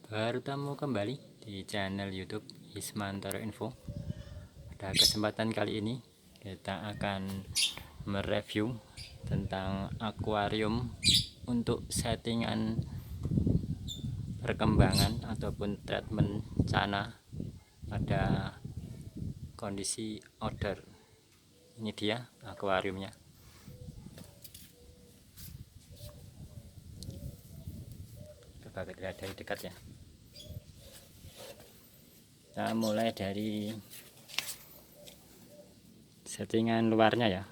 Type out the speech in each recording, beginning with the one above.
Bertemu kembali di channel YouTube Ismantoro Info. Pada kesempatan kali ini kita akan mereview tentang akuarium untuk settingan perkembangan ataupun treatment cana pada kondisi outdoor. Ini dia akuariumnya. Coba kita lihat dari dekat ya. Kita mulai dari settingan luarnya ya.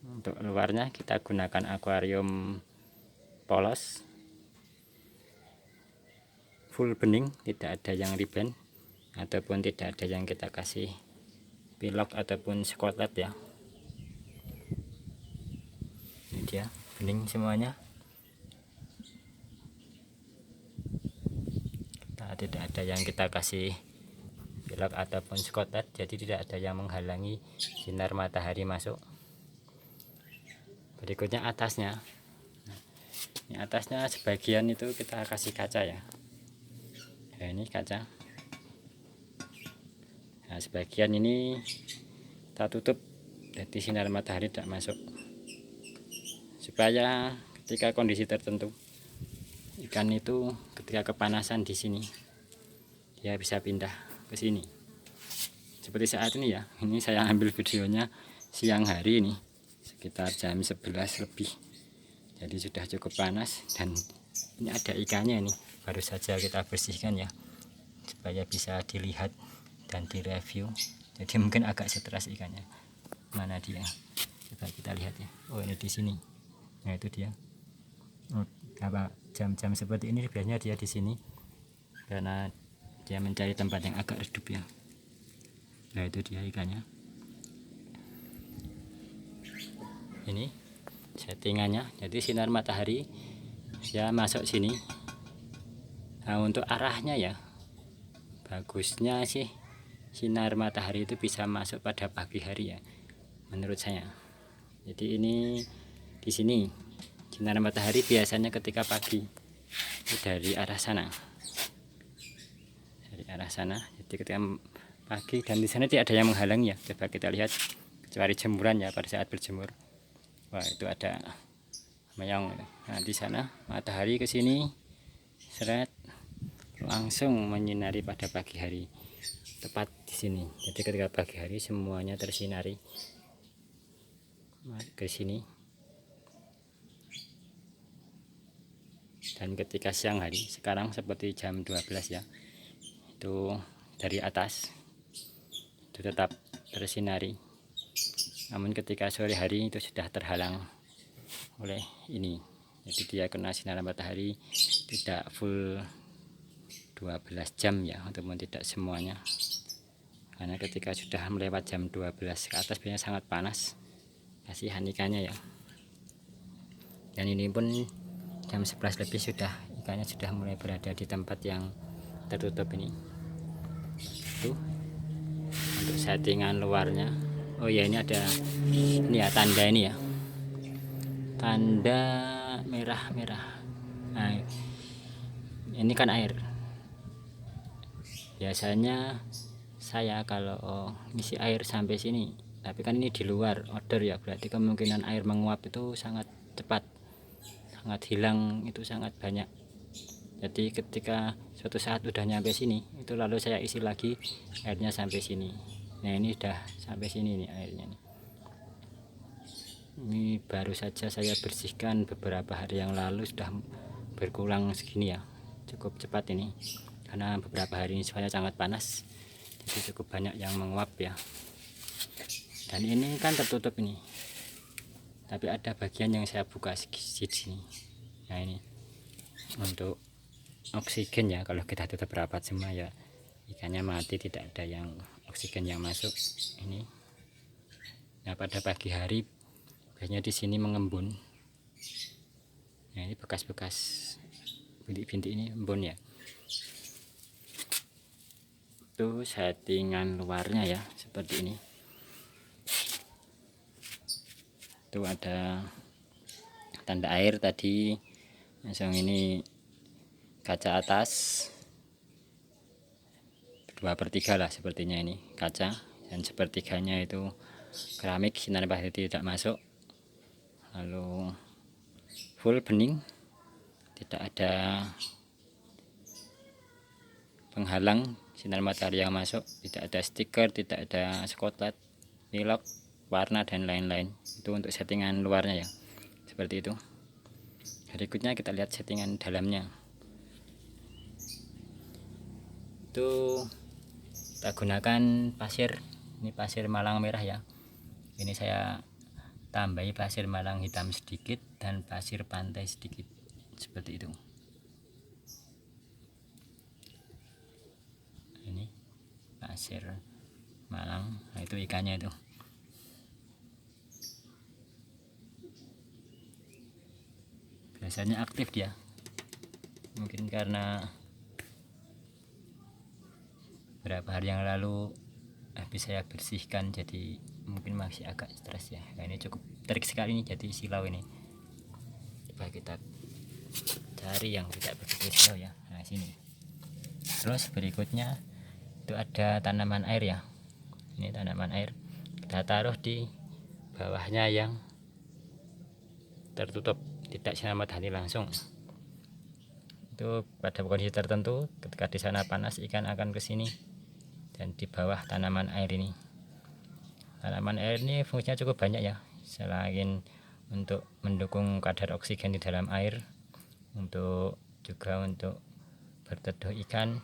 Untuk luarnya kita gunakan akuarium polos, full bening, tidak ada yang ribbon ataupun tidak ada yang kita kasih pilok ataupun skotlet ya. Ini dia bening semuanya. Nah, tidak ada yang kita kasih pilok ataupun skotlet, jadi tidak ada yang menghalangi sinar matahari masuk. Berikutnya atasnya. Ini atasnya sebagian itu kita kasih kaca ya. Nah, ini kaca. Nah, sebagian ini kita tutup jadi sinar matahari tidak masuk, supaya ketika kondisi tertentu ikan itu ketika kepanasan di sini dia bisa pindah ke sini. Seperti saat ini ya, ini saya ambil videonya siang hari ini sekitar jam 11 lebih, jadi sudah cukup panas. Dan ini ada ikannya, ini baru saja kita bersihkan ya, supaya bisa dilihat dan direview. Jadi mungkin agak stres ikannya. Mana dia? Coba kita lihat ya. Oh, ini di sini. Nah, itu dia. Jam-jam seperti ini biasanya dia di sini karena dia mencari tempat yang agak redup ya. Nah, itu dia ikannya. Ini settingannya, jadi sinar matahari ya masuk sini. Nah, untuk arahnya ya, bagusnya sih sinar matahari itu bisa masuk pada pagi hari ya, menurut saya. Jadi ini di sini sinar matahari biasanya ketika pagi itu dari arah sana, jadi ketika pagi, dan di sana tidak ada yang menghalangi ya. Coba kita lihat, kecuali jemuran ya, pada saat berjemur, wah itu ada meong. Nah, di sana matahari ke sini seret, langsung menyinari pada pagi hari, tepat di sini. Jadi ketika pagi hari semuanya tersinari ke sini. Dan ketika siang hari, sekarang seperti jam 12 ya, itu dari atas itu tetap tersinari. Namun ketika sore hari itu sudah terhalang oleh ini, jadi dia kena sinar matahari tidak full 12 jam ya, ataupun tidak semuanya, karena ketika sudah melewat jam 12 ke atas biasanya sangat panas, kasihan ikannya ya. Dan ini pun jam 11 lebih sudah ikannya sudah mulai berada di tempat yang tertutup ini. Tuh untuk settingan luarnya. Oh ya, ini ada ini ya, tanda ini ya, tanda merah-merah. Nah, ini kan air. Biasanya saya kalau ngisi air sampai sini, tapi kan ini di luar outdoor ya, berarti kemungkinan air menguap itu sangat cepat, sangat hilang, itu sangat banyak. Jadi ketika suatu saat udah nyampe sini, itu lalu saya isi lagi airnya sampai sini. Nah, ini udah sampai sini nih airnya nih. Ini baru saja saya bersihkan beberapa hari yang lalu, sudah berkurang segini ya, cukup cepat ini, karena beberapa hari ini saya sangat panas, jadi cukup banyak yang menguap ya. Dan ini kan tertutup ini, tapi ada bagian yang saya buka sedikit sini. Nah, ini untuk oksigen ya, kalau kita tutup rapat semua ya ikannya mati, tidak ada yang oksigen yang masuk ini. Nah, pada pagi hari biasanya di sini mengembun. Nah, ini bekas-bekas bintik-bintik ini embun ya. Itu settingan luarnya ya, seperti ini. Itu ada tanda air tadi, langsung ini kaca atas, 2/3 lah sepertinya ini kaca, dan sepertiganya itu keramik, sinar matahari tidak masuk, lalu full bening, tidak ada penghalang sinar matahari yang masuk, tidak ada stiker, tidak ada skotlet, pilok, warna dan lain-lain. Itu untuk settingan luarnya ya, seperti itu. Berikutnya kita lihat settingan dalamnya. Itu kita gunakan pasir, ini pasir Malang merah ya. Ini saya tambahi pasir Malang hitam sedikit dan pasir pantai sedikit, seperti itu. Ini pasir Malang, nah itu ikannya itu. Biasanya aktif dia, mungkin karena beberapa hari yang lalu habis saya bersihkan, jadi mungkin masih agak stres ya. Nah, ini cukup terik sekali nih, jadi silau ini. Coba kita cari yang tidak begitu silau ya. Nah sini. Terus berikutnya itu ada tanaman air ya. Ini tanaman air, kita taruh di bawahnya yang tertutup, tidak sinar matahari langsung. Itu pada kondisi tertentu, ketika di sana panas, ikan akan ke sini dan di bawah tanaman air ini. Tanaman air ini fungsinya cukup banyak ya, selain untuk mendukung kadar oksigen di dalam air, juga untuk berteduh ikan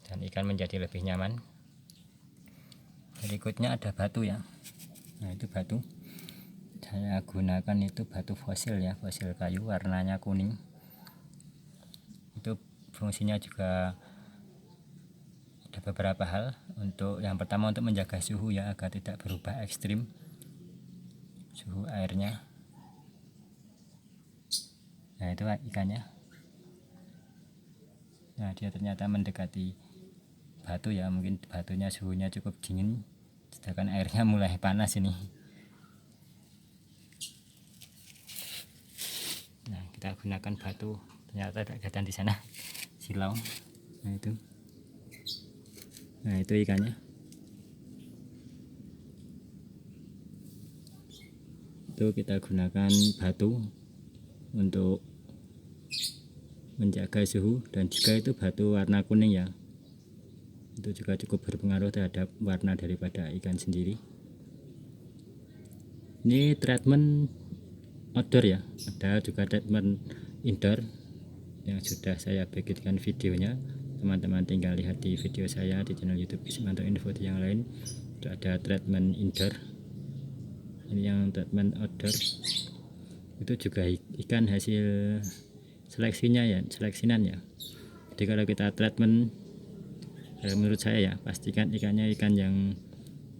dan ikan menjadi lebih nyaman. Berikutnya ada batu ya. Nah itu batu, saya gunakan itu batu fosil ya, fosil kayu, warnanya kuning. Itu fungsinya juga ada beberapa hal. Untuk yang pertama, untuk menjaga suhu ya, agar tidak berubah ekstrim suhu airnya. Nah itu ikannya. Nah dia ternyata mendekati batu ya, mungkin batunya suhunya cukup dingin, sedangkan airnya mulai panas ini. Nah kita gunakan batu, ternyata tidak kelihatan di sana, silau. Nah itu ikannya. Itu kita gunakan batu untuk menjaga suhu, dan juga itu batu warna kuning ya, itu juga cukup berpengaruh terhadap warna daripada ikan sendiri. Ini treatment outdoor ya, ada juga treatment indoor yang sudah saya bagikan videonya. Teman-teman tinggal lihat di video saya di channel YouTube Kismanto Info yang lain. Itu ada treatment indoor. Ini yang treatment outdoor, itu juga ikan hasil seleksinya ya, seleksinan ya. Jadi kalau kita treatment, menurut saya ya, pastikan ikannya ikan yang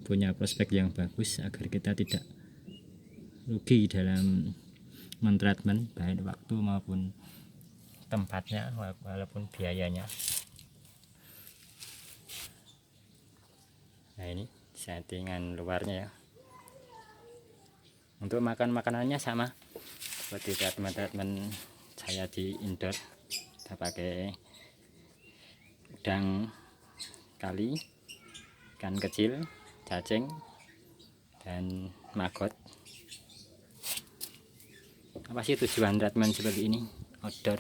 punya prospek yang bagus, agar kita tidak rugi dalam mentreatment, baik waktu maupun tempatnya, walaupun biayanya. Nah ini settingan luarnya ya. Untuk makanannya sama seperti treatment saya di indoor. Kita pakai udang kali, ikan kecil, cacing, dan maggot. Apa sih tujuan treatment seperti ini outdoor?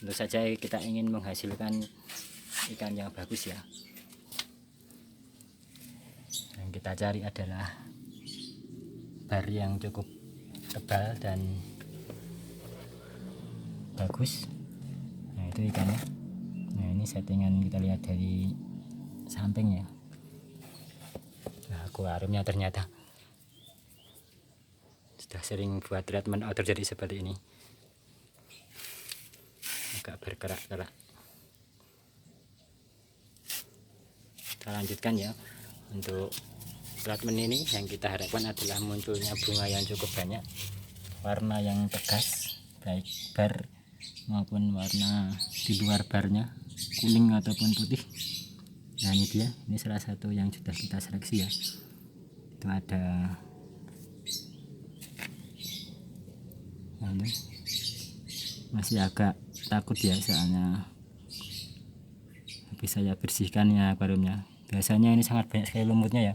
Tentu saja kita ingin menghasilkan ikan yang bagus ya. Yang kita cari adalah bar yang cukup tebal dan bagus. Nah itu ikannya. Nah ini settingan, kita lihat dari samping ya. Nah akuariumnya ternyata sudah sering buat treatment outdoor, jadi seperti ini, agak bergerak-gerak. Kita lanjutkan ya. Untuk treatment ini yang kita harapkan adalah munculnya bunga yang cukup banyak, warna yang tegas, baik bar maupun warna di luar barnya, kuning ataupun putih. Nah ini dia, ini salah satu yang sudah kita seleksi ya. Itu ada masih agak takut ya, soalnya Habis saya bersihkan ya akuariumnya. Biasanya ini sangat banyak sekali lumutnya ya,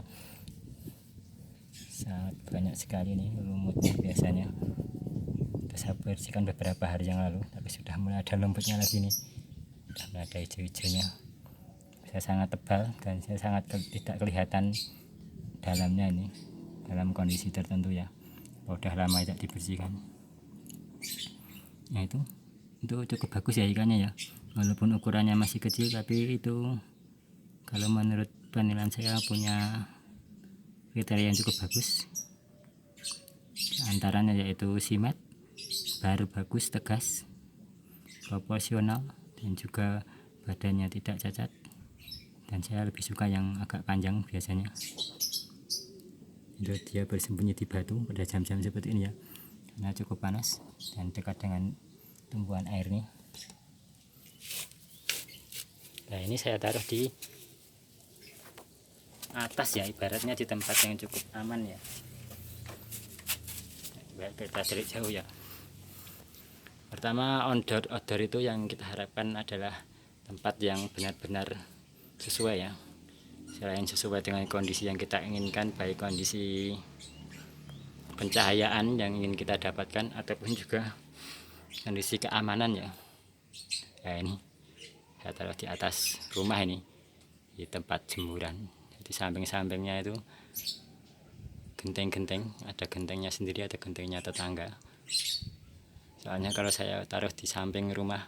sangat banyak sekali nih lumutnya biasanya. Saya bersihkan beberapa hari yang lalu, tapi sudah mulai ada lumutnya lagi nih, sudah mulai ada hijau-hijaunya. Saya sangat tebal dan saya sangat tidak kelihatan dalamnya ini, dalam kondisi tertentu ya, udah lama tidak dibersihkan. Nah itu cukup bagus ya ikannya ya, walaupun ukurannya masih kecil, tapi itu kalau menurut penilaian saya punya kriteria yang cukup bagus. Antaranya yaitu simet, baru bagus, tegas, proporsional, dan juga badannya tidak cacat. Dan saya lebih suka yang agak panjang biasanya. Itu dia bersembunyi di batu pada jam-jam seperti ini ya, karena cukup panas dan dekat dengan tumbuhan air nih. Nah ini saya taruh di atas ya, ibaratnya di tempat yang cukup aman ya, kita dari jauh ya. Pertama, outdoor itu yang kita harapkan adalah tempat yang benar-benar sesuai ya, selain sesuai dengan kondisi yang kita inginkan, baik kondisi pencahayaan yang ingin kita dapatkan ataupun juga kondisi keamanan ya. Ya ini saya taruh di atas rumah ini, di tempat jemuran. Jadi samping-sampingnya itu genteng-genteng, ada gentengnya sendiri, ada gentengnya tetangga. Soalnya kalau saya taruh di samping rumah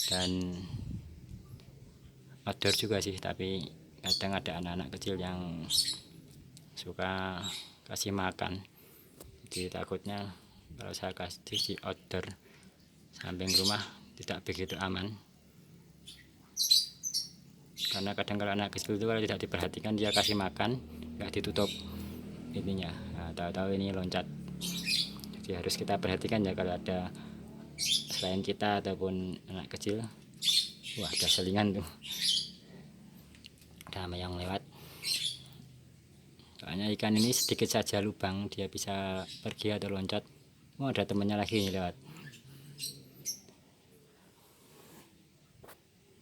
dan outdoor juga sih, tapi kadang ada anak-anak kecil yang suka kasih makan, jadi takutnya kalau saya kasih di outdoor samping rumah tidak begitu aman, karena kadang kalau anak kecil itu kalau tidak diperhatikan dia kasih makan nggak ditutup ininya, nah, tahu-tahu ini loncat. Jadi harus kita perhatikan ya, kalau ada selain kita ataupun anak kecil. Wah, ada selingan tuh, ada yang lewat. Soalnya ikan ini sedikit saja lubang dia bisa pergi atau loncat. Oh, ada temennya lagi nih lewat.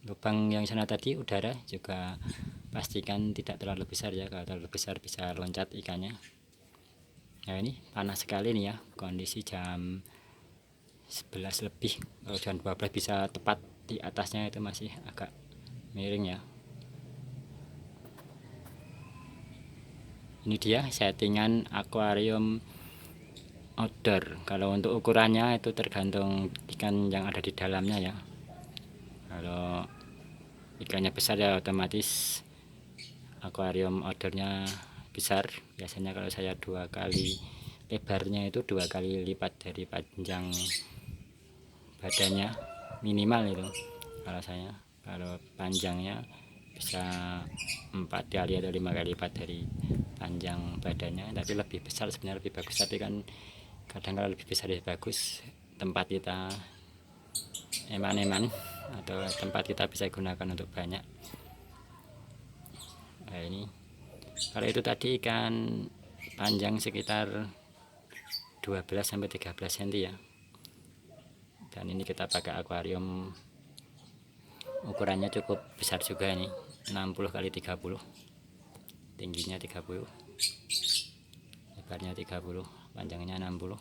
Lubang yang sana tadi udara juga pastikan tidak terlalu besar ya, kalau terlalu besar bisa loncat ikannya. Nah ini panas sekali nih ya, kondisi jam 11 lebih, kalau jam 12 bisa tepat di atasnya itu masih agak miring ya. Ini dia settingan akuarium outdoor. Kalau untuk ukurannya itu tergantung ikan yang ada di dalamnya ya. Kalau ikannya besar ya otomatis akuarium outdoornya besar. Biasanya kalau saya 2 kali lebarnya itu 2 kali lipat dari panjang badannya minimal itu. Kalau saya, kalau panjangnya bisa 4 kali atau 5 kali lipat dari panjang badannya, tapi lebih besar sebenarnya lebih bagus. Tapi kan kadang kalau lebih besar lebih bagus, tempat kita eman-eman atau tempat kita bisa gunakan untuk banyak. Nah ini kalau itu tadi ikan panjang sekitar 12-13 cm ya, dan ini kita pakai akuarium ukurannya cukup besar juga ini, 60x30, tingginya 30, lebarnya 30, panjangnya 60.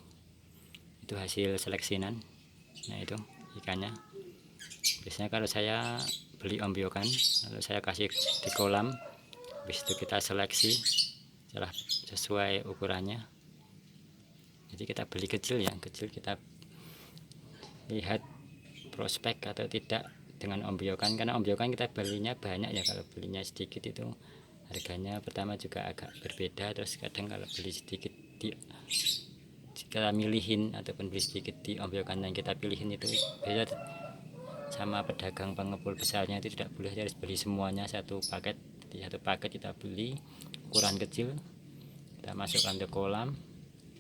Itu hasil seleksinan. Nah itu ikannya. Biasanya kalau saya beli ombyokan, lalu saya kasih di kolam, habis itu kita seleksi setelah sesuai ukurannya. Jadi kita beli kecil ya, kecil kita lihat prospek atau tidak dengan ombyokan, karena ombyokan kita belinya banyak ya, kalau belinya sedikit itu harganya pertama juga agak berbeda. Terus kadang kalau beli sedikit kita milihin ataupun beli sedikit di ombyokan yang kita pilihin itu beda sama pedagang pengepul besarnya, itu tidak boleh, harus beli semuanya satu paket. Di satu paket kita beli ukuran kecil, kita masukkan ke kolam,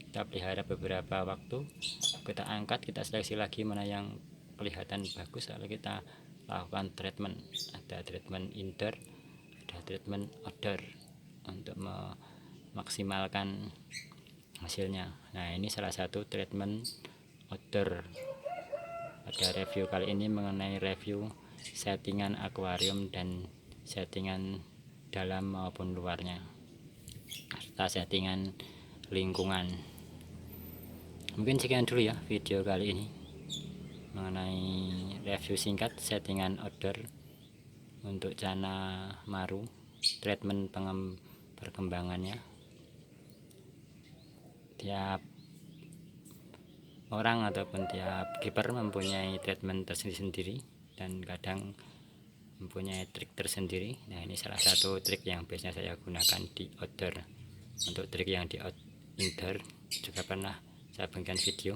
kita pelihara beberapa waktu, kita angkat, kita seleksi lagi mana yang kelihatan bagus, lalu kita lakukan treatment. Ada treatment indoor, ada treatment outdoor untuk memaksimalkan hasilnya. Nah ini salah satu treatment outdoor. Pada review kali ini mengenai review settingan akuarium dan settingan dalam maupun luarnya, serta settingan lingkungan. Mungkin sekian dulu ya video kali ini mengenai review singkat settingan outdoor untuk Channa Maru, treatment perkembangannya. Tiap orang ataupun tiap keeper mempunyai treatment tersendiri dan kadang mempunyai trik tersendiri. Nah, ini salah satu trik yang biasanya saya gunakan di outdoor. Untuk trik yang di indoor juga pernah saya bagikan video,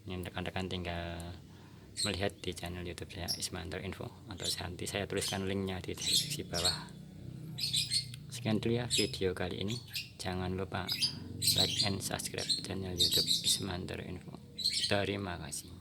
yang rekan-rekan tinggal melihat di channel YouTube saya, Ismantor Info, atau nanti saya tuliskan linknya di deskripsi bawah. Sekian dulu ya video kali ini. Jangan lupa like and subscribe channel YouTube Ismantor Info. Terima kasih.